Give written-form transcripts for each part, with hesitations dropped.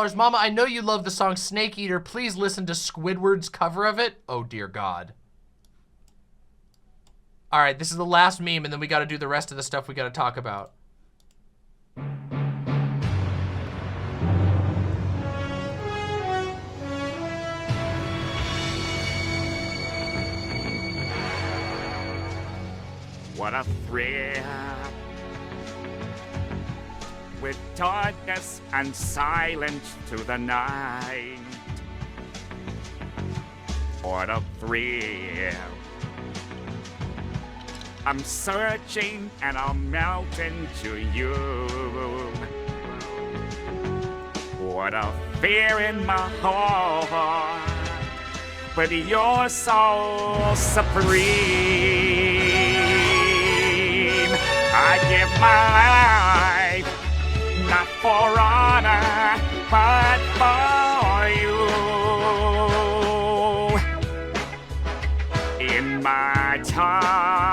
$10. Mama, I know you love the song Snake Eater. Please listen to Squidward's cover of it. Oh, dear God. All right, this is the last meme, and then we got to do the rest of the stuff we got to talk about. What a thrill, with darkness and silence to the night. What a thrill. I'm searching and I'm melting to you. What a fear in my heart, but you're so supreme. I give my life, not for honor, but for you. In my time,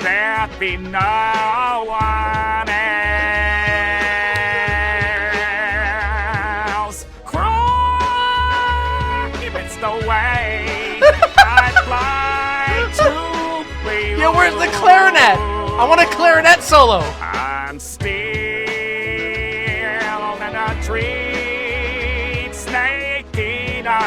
there'll be no one else. Cry if it's the way I'd like to play. Yo, where's the clarinet? I want a clarinet solo. I'm still in a tree, snake eater.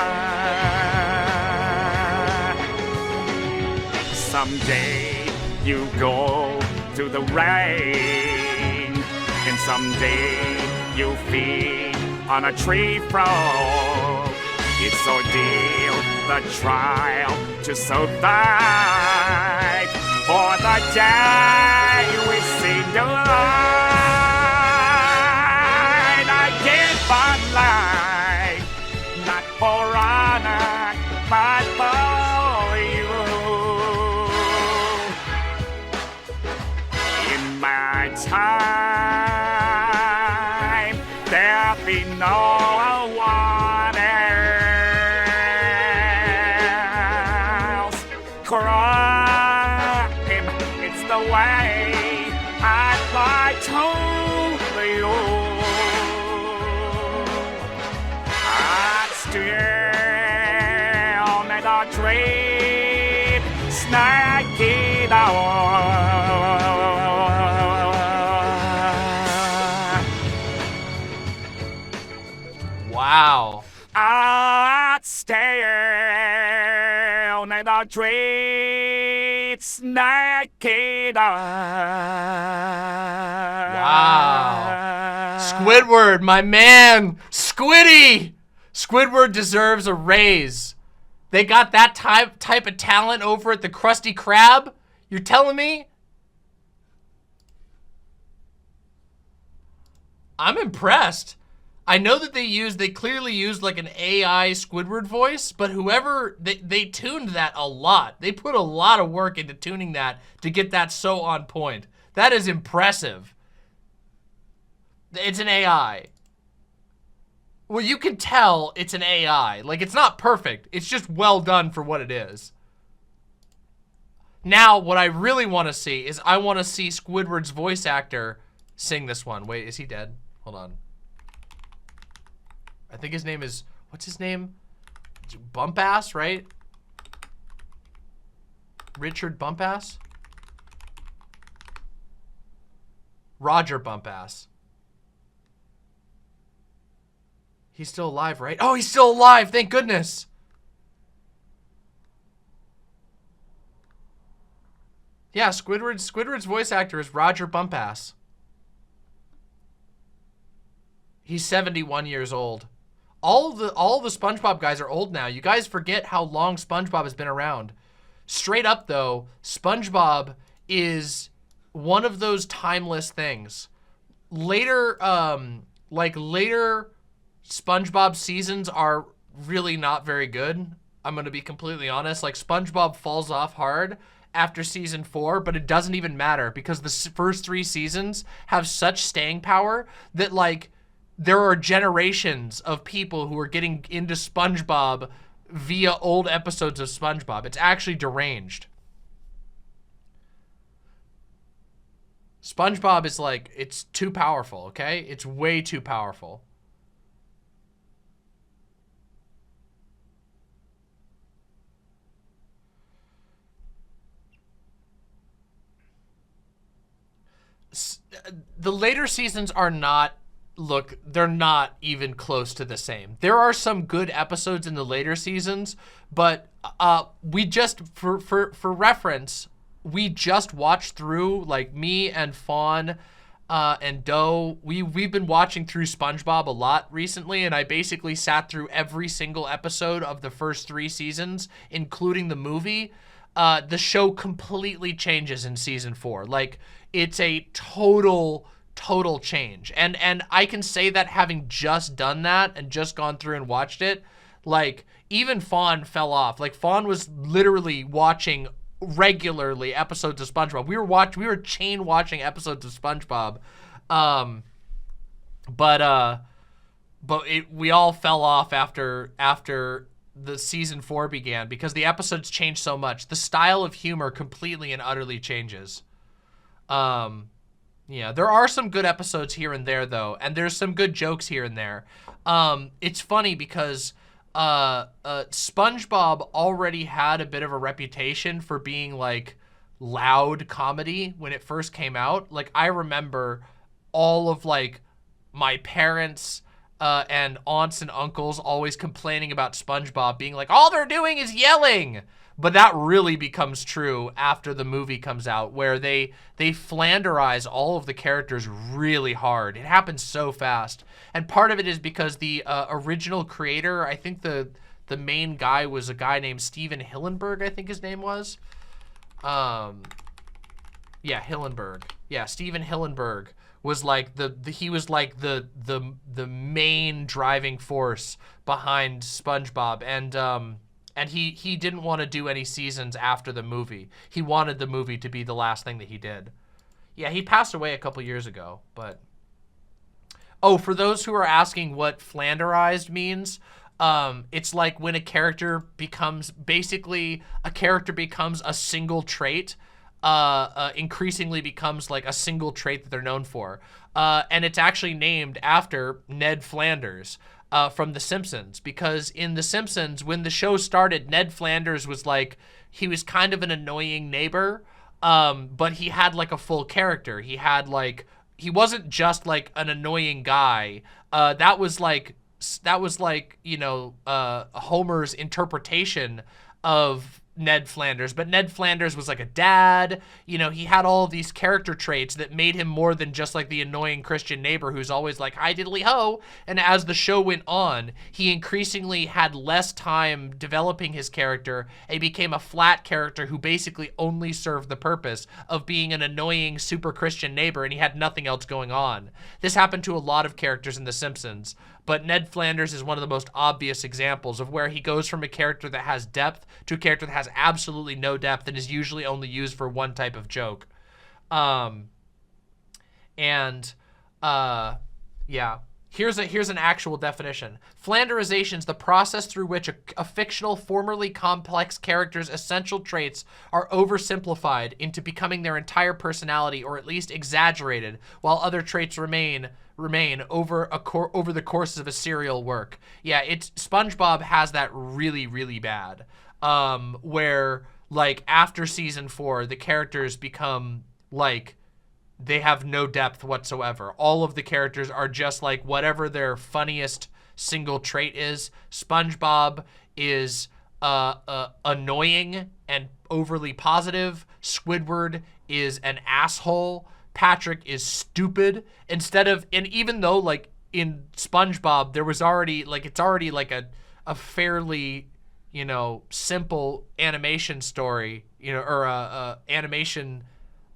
Someday you go through the rain, and someday you feed on a tree frog. It's ordeal, the trial to survive. For the day we see the light, I give my life, not for honor, but for you. In my time, there'll be no one else. Crime, it's the way I'd like to you. I'd still need a dream, snake eater. Wow. I'd still need a dream, snake eater. Wow. Squidward, my man. Squiddy. Squidward deserves a raise. They got that type of talent over at the Krusty Krab? You're telling me? I'm impressed. I know that they clearly used like an AI Squidward voice, but whoever, they tuned that a lot. They put a lot of work into tuning that to get that so on point. That is impressive. It's an AI. Well, you can tell it's an AI. Like, it's not perfect. It's just well done for what it is. Now, what I really want to see is I want to see Squidward's voice actor sing this one. Wait, is he dead? Hold on. I think his name is, what's his name? Bumpass, right? Richard Bumpass? Roger Bumpass. He's still alive, right? Oh, he's still alive, thank goodness. Yeah, Squidward's voice actor is Roger Bumpass. He's 71 years old. All the SpongeBob guys are old now. You guys forget how long SpongeBob has been around. Straight up though, SpongeBob is one of those timeless things. Later SpongeBob seasons are really not very good. I'm gonna be completely honest. Like, SpongeBob falls off hard after season 4, but it doesn't even matter because the first 3 seasons have such staying power that, like, there are generations of people who are getting into SpongeBob via old episodes of SpongeBob. It's actually deranged. SpongeBob is like, it's too powerful, okay? It's way too powerful. The later seasons are not, look, they're not even close to the same. There are some good episodes in the later seasons, but we just, for reference, we just watched through, like me and Fawn and Doe, we've been watching through SpongeBob a lot recently, and I basically sat through every single episode of the first 3 seasons, including the movie. The show completely changes in season 4. Like, it's a total change. And I can say that having just done that and just gone through and watched it, like, even Fawn fell off. Like, Fawn was literally watching regularly episodes of SpongeBob. We were chain watching episodes of SpongeBob. We all fell off after the season 4 began because the episodes changed so much. The style of humor completely and utterly changes. Yeah, there are some good episodes here and there though, and there's some good jokes here and there. It's funny because SpongeBob already had a bit of a reputation for being like loud comedy when it first came out. Like, I remember all of like my parents and aunts and uncles always complaining about SpongeBob being like, all they're doing is yelling. But that really becomes true after the movie comes out, where they Flanderize all of the characters really hard. It happens so fast. And part of it is because the original creator, I think the main guy was a guy named Steven Hillenburg, I think his name was. Yeah, Hillenburg. Yeah, Steven Hillenburg was like he was like the main driving force behind SpongeBob, and he didn't want to do any seasons after the movie. He wanted the movie to be the last thing that he did. Yeah, he passed away a couple years ago, but oh, for those who are asking what Flanderized means, it's like when a character becomes, basically a character becomes a single trait, increasingly becomes like a single trait that they're known for. And it's actually named after Ned Flanders from The Simpsons, because in The Simpsons, when the show started, Ned Flanders was like, he was kind of an annoying neighbor, but he had like a full character. He had like, he wasn't just like an annoying guy. That was like, you know, Homer's interpretation of Ned Flanders, but Ned Flanders was like a dad. You know, he had all of these character traits that made him more than just like the annoying Christian neighbor who's always like, hi diddly ho. And as the show went on, he increasingly had less time developing his character and became a flat character who basically only served the purpose of being an annoying super Christian neighbor, and he had nothing else going on. This happened to a lot of characters in The Simpsons, but Ned Flanders is one of the most obvious examples of where he goes from a character that has depth to a character that has absolutely no depth and is usually only used for one type of joke. Yeah. Here's an actual definition. Flanderization is the process through which a fictional, formerly complex character's essential traits are oversimplified into becoming their entire personality, or at least exaggerated, while other traits remain over the course of a serial work. Yeah, SpongeBob has that really bad. Where like after season 4, the characters become like, they have no depth whatsoever. All of the characters are just like whatever their funniest single trait is. SpongeBob is annoying and overly positive. Squidward is an asshole. Patrick is stupid. And even though like in SpongeBob there was already like, it's already like a fairly, you know, simple animation story, you know, or animation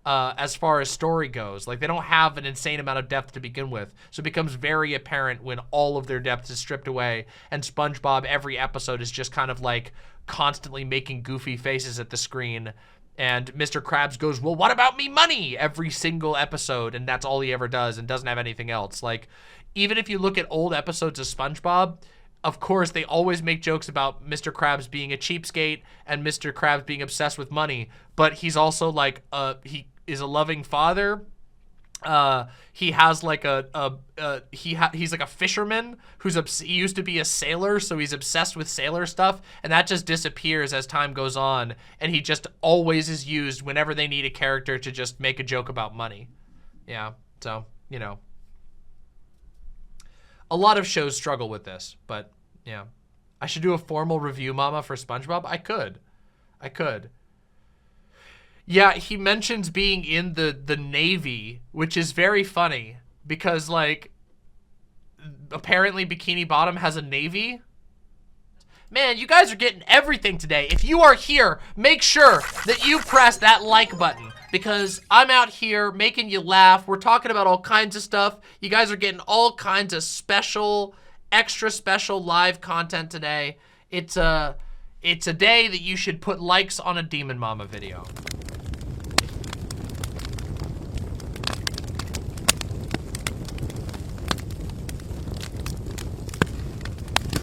as far as story goes. Like, they don't have an insane amount of depth to begin with. So it becomes very apparent when all of their depth is stripped away, and SpongeBob, every episode, is just kind of like constantly making goofy faces at the screen. And Mr. Krabs goes, well, what about me money? Every single episode, and that's all he ever does and doesn't have anything else. Like, even if you look at old episodes of SpongeBob, of course, they always make jokes about Mr. Krabs being a cheapskate and Mr. Krabs being obsessed with money, but he's also like, he is a loving father, He has like he's like a fisherman he used to be a sailor, so he's obsessed with sailor stuff, and that just disappears as time goes on, and he just always is used whenever they need a character to just make a joke about money. Yeah, so, you know. A lot of shows struggle with this, but yeah. I should do a formal review, Mama, for SpongeBob? I could. Yeah, he mentions being in the Navy, which is very funny because, like, apparently Bikini Bottom has a Navy. Man, you guys are getting everything today. If you are here, make sure that you press that like button because I'm out here making you laugh. We're talking about all kinds of stuff. You guys are getting all kinds of special, extra special live content today. It's a day that you should put likes on a Demon Mama video.